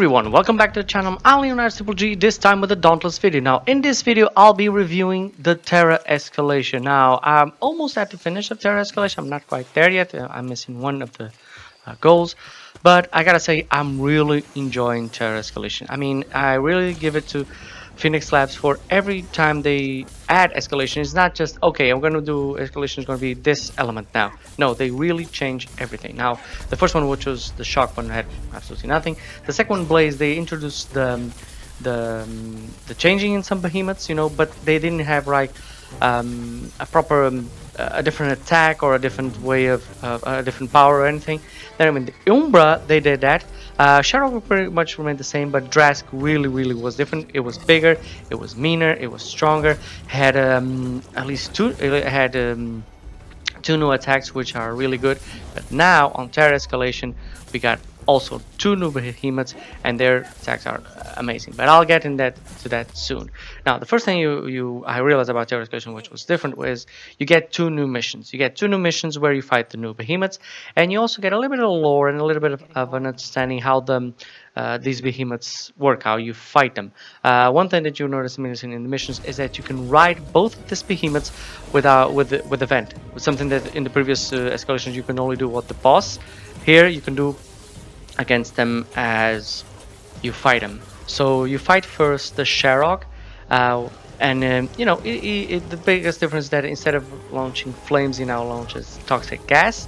everyone, welcome back to the channel. I'm Untitled G, this time with a Dauntless video. Now, in this video, I'll be reviewing the Terra Escalation. Now, I'm almost at the finish of Terra Escalation. I'm not quite there yet. I'm missing one of the goals. But I gotta say, I'm really enjoying Terra Escalation. I mean, I really give it to Phoenix Labs for every time they add escalation. It's not just, okay, I'm going to do escalation is going to be this element now. No, they really change everything. Now, the first one, which was the shock one, had absolutely nothing. The second one, Blaze, they introduced the changing in some behemoths, you know, but they didn't have like a proper a different attack or a different way of a different power or anything. Then I mean, the Umbra, they did that. Shadow pretty much remained the same, but Drask really was different. It was bigger, it was meaner, it was stronger. Had at least two. It had two new attacks, which are really good. But now on Terra Escalation, we got also two new behemoths, and their attacks are amazing. But I'll get into that soon. Now, the first thing I realized about Terra Escalation, which was different, was you get two new missions. You get two new missions where you fight the new behemoths, and you also get a little bit of lore and a little bit of an understanding how these behemoths work, how you fight them. One thing that you notice in the missions is that you can ride both of these behemoths with the vent. Something that in the previous escalations you can only do with the boss. Here you can do against them as you fight them. So you fight first the Sharog, and you know the biggest difference is that instead of launching flames, he now launches toxic gas,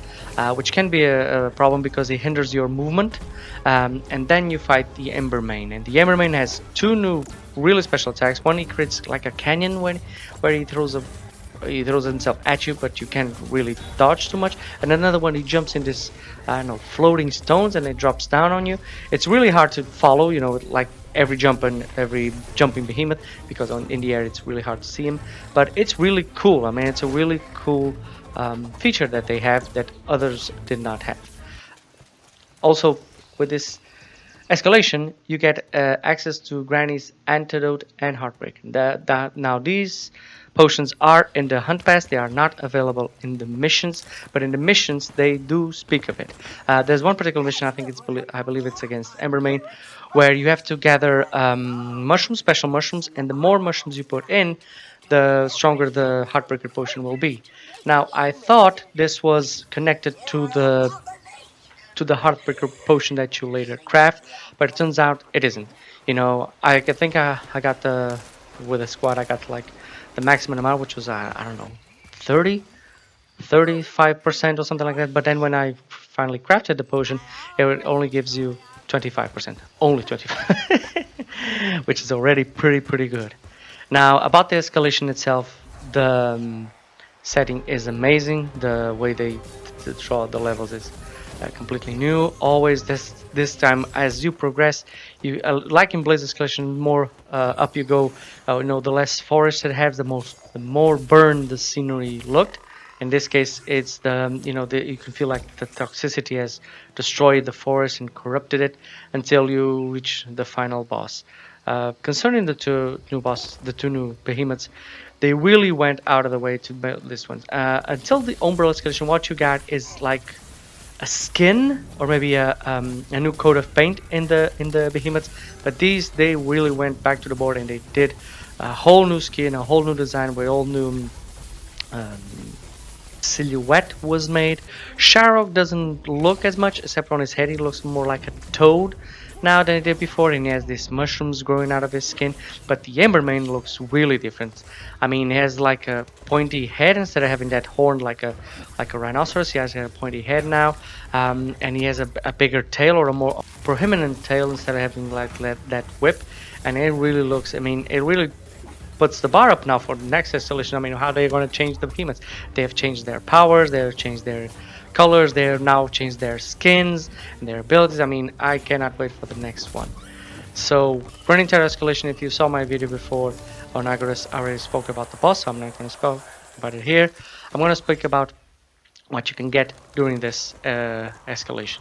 which can be a problem because it hinders your movement. And then you fight the Embermane, and the Embermane has two new really special attacks. One, he creates like a canyon where he throws himself at you, but you can't really dodge too much. And another one, he jumps in this, I don't know, floating stones, and it drops down on you. It's really hard to follow, you know, like every jumping behemoth, because in the air it's really hard to see him. But it's really cool. I mean, it's a really cool feature that they have that others did not have. Also, with this escalation, you get access to Granny's Antidote and Heartbreak. Now these potions are in the hunt pass. They are not available in the missions, but in the missions they do speak of it. There's one particular mission, I believe it's against Embermane, where you have to gather mushrooms, special mushrooms, and the more mushrooms you put in, the stronger the Heartbreaker potion will be. Now, I thought this was connected to the Heartbreaker potion that you later craft, but it turns out it isn't. You know, I think I got with a squad, I got like the maximum amount, which was I don't know, 35% or something like that. But then when I finally crafted the potion, it only gives you 25%, only 25, which is already pretty good. Now, about the escalation itself, the setting is amazing. The way they draw the levels is completely new. Always this time, as you progress, you like in Blaze Escalation, more up you go. You know, the less forest it has, the more burned the scenery looked. In this case, it's you can feel like the toxicity has destroyed the forest and corrupted it until you reach the final boss. Concerning the two new behemoths, they really went out of the way to build this one. Until the Umbral Escalation, what you got is like a skin or maybe a new coat of paint in the behemoths, but they really went back to the board and they did a whole new skin, a whole new design with all new silhouette was made. Sharog doesn't look as much, except on his head he looks more like a toad now than he did before, and he has these mushrooms growing out of his skin. But the Embermane looks really different. I mean, he has like a pointy head instead of having that horn like a rhinoceros. He has a pointy head now, and he has a bigger tail, or a more prominent tail, instead of having like that whip. And it really looks, I mean, it really puts the bar up now for the next escalation. I mean, how they're going to change the behemoths. They have changed their powers, they have changed their colors, they have now changed their skins and their abilities. I mean, I cannot wait for the next one. So, running Terra Escalation, if you saw my video before on Agorist, I already spoke about the boss, so I'm not going to speak about it here. I'm going to speak about what you can get during this escalation.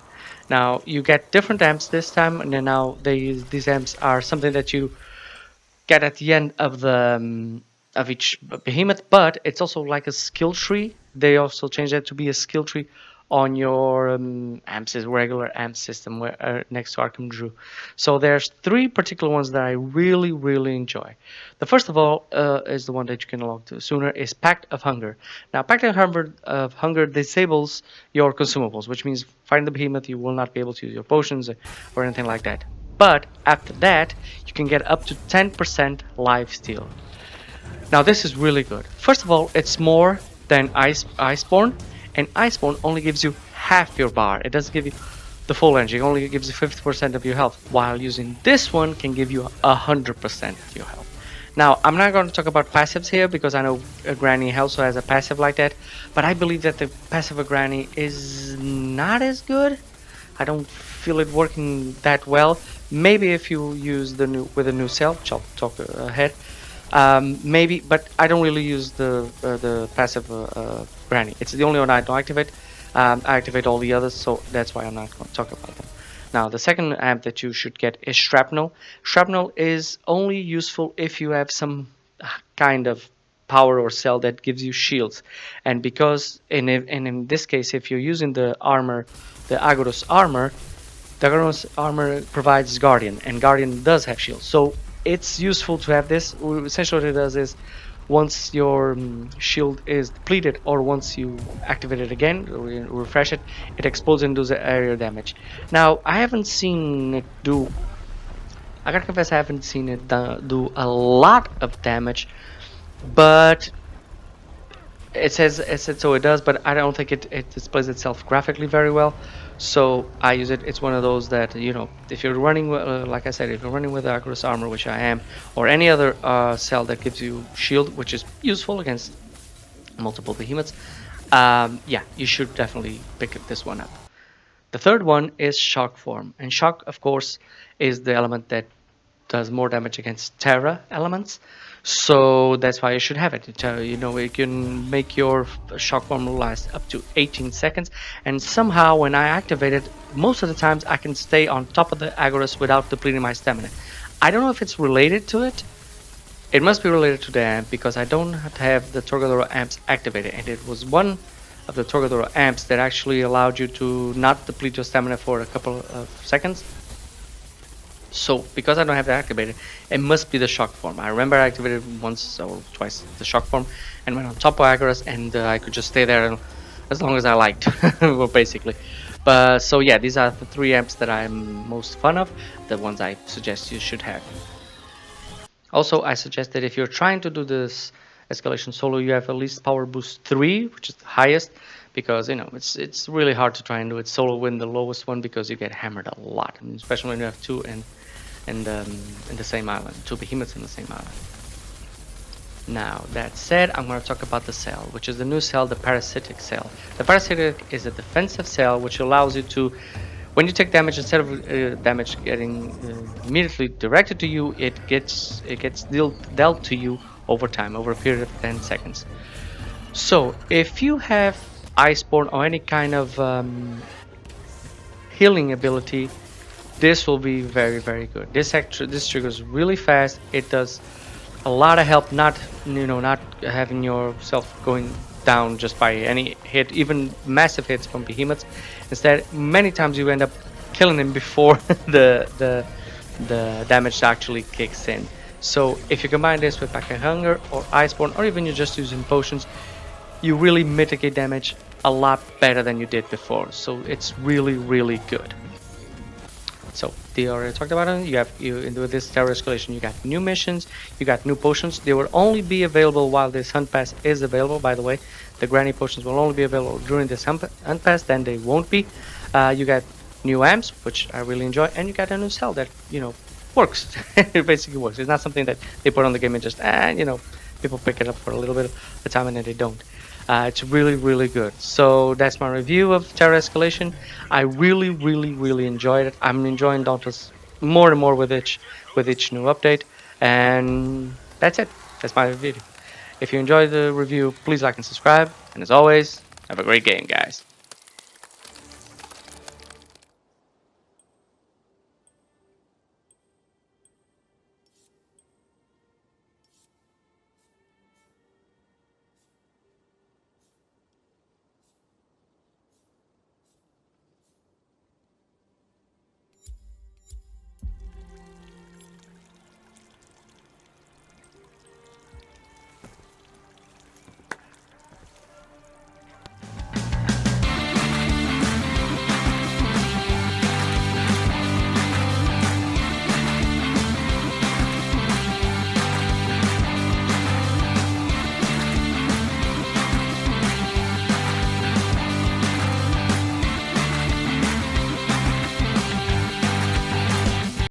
Now, you get different amps this time, and then now these amps are something that you get at the end of each behemoth, but it's also like a skill tree. They also changed that to be a skill tree on your amps is regular amp system where, next to Arkham Drew. So there's three particular ones that I really enjoy. The first of all is the one that you can log to sooner is Pact of Hunger. Now Pact of Hunger disables your consumables, which means fighting the behemoth you will not be able to use your potions or anything like that. But after that you can get up to 10% life steal. Now this is really good. First of all, it's more than Iceborne, and Iceborne only gives you half your bar. It doesn't give you the full energy. It only gives you 50% of your health, while using this one can give you 100% of your health. Now, I'm not going to talk about passives here because I know Granny also has a passive like that, but I believe that the passive of Granny is not as good. I don't feel it working that well. Maybe if you use the new cell, which I'll talk ahead. Maybe, but I don't really use the passive Granny. It's the only one I don't activate. I activate all the others, so that's why I'm not going to talk about them. Now, the second amp that you should get is Shrapnel. Shrapnel is only useful if you have some kind of power or cell that gives you shields, and because in this case, if you're using the armor, the Agorus armor provides Guardian, and Guardian does have shields, so it's useful to have this. Essentially what it does is once your shield is depleted or once you activate it again, refresh it, it explodes and does area damage. Now I haven't seen it do, I gotta confess I haven't seen it do a lot of damage, but it says so it does, but I don't think it displays itself graphically very well. So I use it. It's one of those that, you know, if you're running like I said, if you're running with Agorus armor, which I am, or any other cell that gives you shield, which is useful against multiple behemoths, yeah, you should definitely pick this one up. The third one is Shock Form, and Shock, of course, is the element that does more damage against Terra elements. So that's why you should have it. You know, it can make your shock form last up to 18 seconds, and somehow when I activate it, most of the times I can stay on top of the Agorus without depleting my stamina. I don't know if it's related to it. It must be related to the amp because I don't have the Torgadora amps activated, and it was one of the Torgadora amps that actually allowed you to not deplete your stamina for a couple of seconds. So because I don't have that activated, it must be the shock form. I remember I activated once or twice the shock form and went on top of Agorus, and I could just stay there as long as I liked, well, basically. But so yeah, these are the three amps that I'm most fond of, the ones I suggest you should have. Also, I suggest that if you're trying to do this escalation solo, you have at least power boost 3, which is the highest, because you know it's really hard to try and do it solo with the lowest one because you get hammered a lot. I mean, especially when you have two in the same island, two behemoths in the same island. Now that said, I'm going to talk about the cell, which is the new cell, the Parasitic Cell. The Parasitic is a defensive cell which allows you to, when you take damage, instead of damage getting immediately directed to you, it gets dealt to you over time, over a period of 10 seconds. So if you have Iceborne or any kind of healing ability, this will be very good. This triggers really fast. It does a lot of help, not having yourself going down just by any hit, even massive hits from behemoths. Instead, many times you end up killing him before the damage actually kicks in. So if you combine this with Pact of Hunger or Iceborne, or even you're just using potions, you really mitigate damage a lot better than you did before. So it's really good. So they already talked about it. With this Terra Escalation, you got new missions, you got new potions. They will only be available while this hunt pass is available. By the way, the granny potions will only be available during this hunt pass. Then they won't be. You got new amps, which I really enjoy, and you got a new cell that works. It basically works. It's not something that they put on the game and just people pick it up for a little bit of the time and then they don't. It's really good. So that's my review of Terra Escalation. I really enjoyed it. I'm enjoying Dauntless more and more with each new update, and that's it. That's my video. If you enjoyed the review, please like and subscribe, and as always, have a great game, guys.